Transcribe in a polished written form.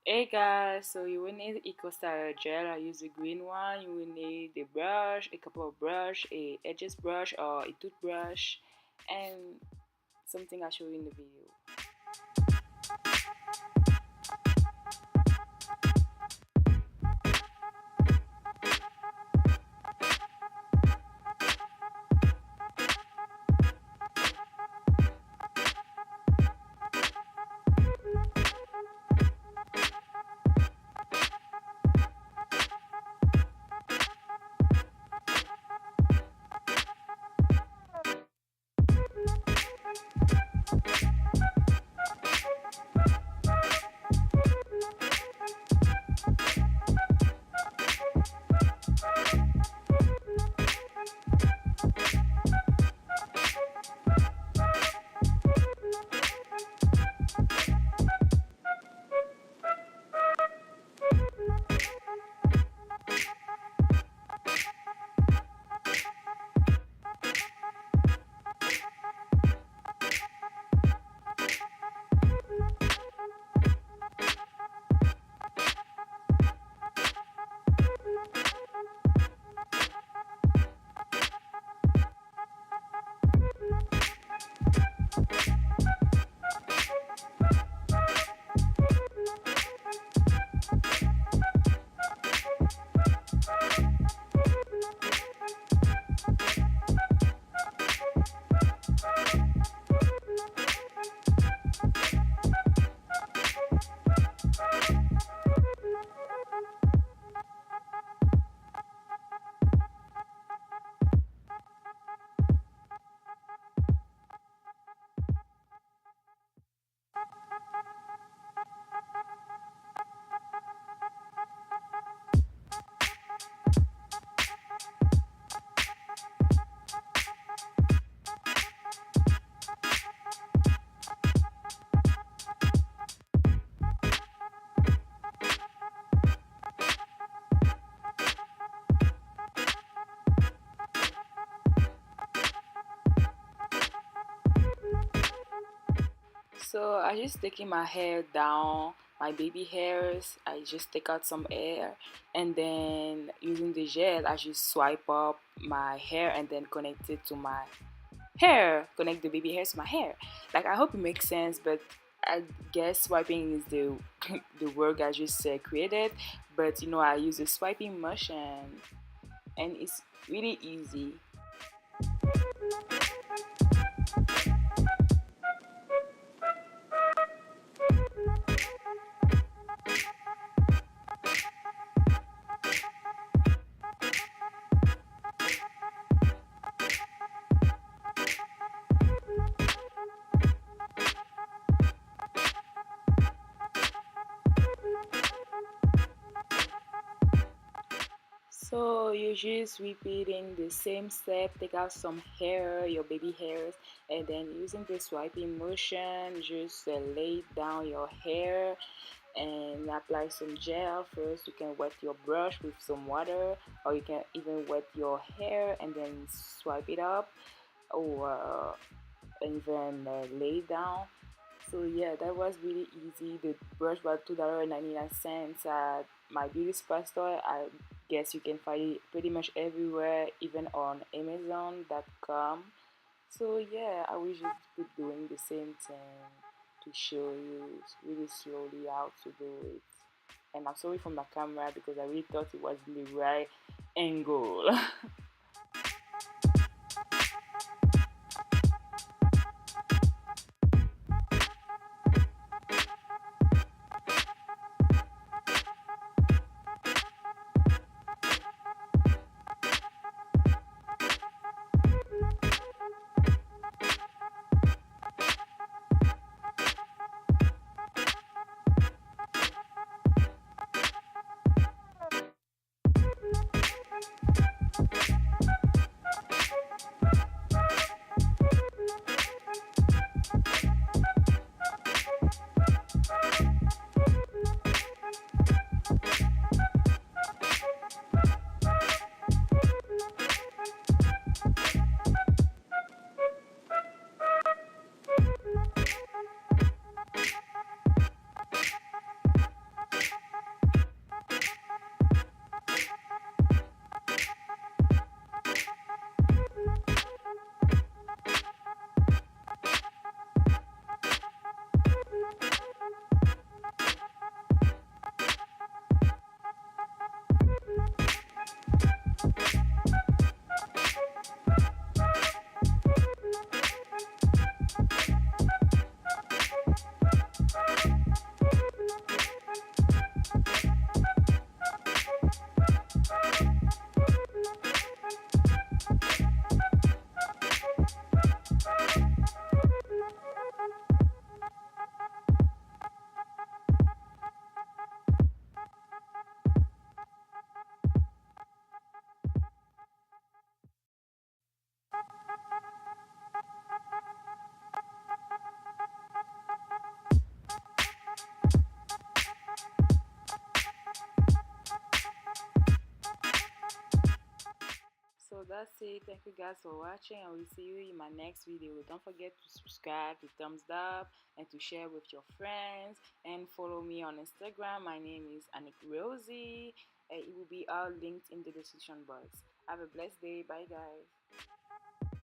Hey guys, so you will need Eco Styler gel. I use the green one. You will need the brush, a couple of brush, a edges brush or a toothbrush, and something I show you in the video. So I just taking my hair down, my baby hairs. I just take out some hair, and then using the gel, I just swipe up my hair and then connect it to my hair. Connect the baby hairs to my hair. Like I hope it makes sense, but I guess swiping is the the word I just created. But I use a swiping motion, and it's really easy. So you just repeating the same step, take out some hair, your baby hairs, and then using the swiping motion, just lay down your hair and apply some gel first. You can wet your brush with some water, or you can even wet your hair and then swipe it up, or even lay down. So yeah, that was really easy. The brush was $2.99 at my beauty supply store. I guess you can find it pretty much everywhere, even on Amazon.com. So yeah, I will just keep doing the same thing to show you really slowly how to do it. And I'm sorry for my camera because I really thought it was in the right angle. So that's it. Thank you guys for watching. I will see you in my next video. Don't forget to subscribe, to thumbs up, and to share with your friends. And follow me on Instagram. My name is umrosey. It will be all linked in the description box. Have a blessed day. Bye guys.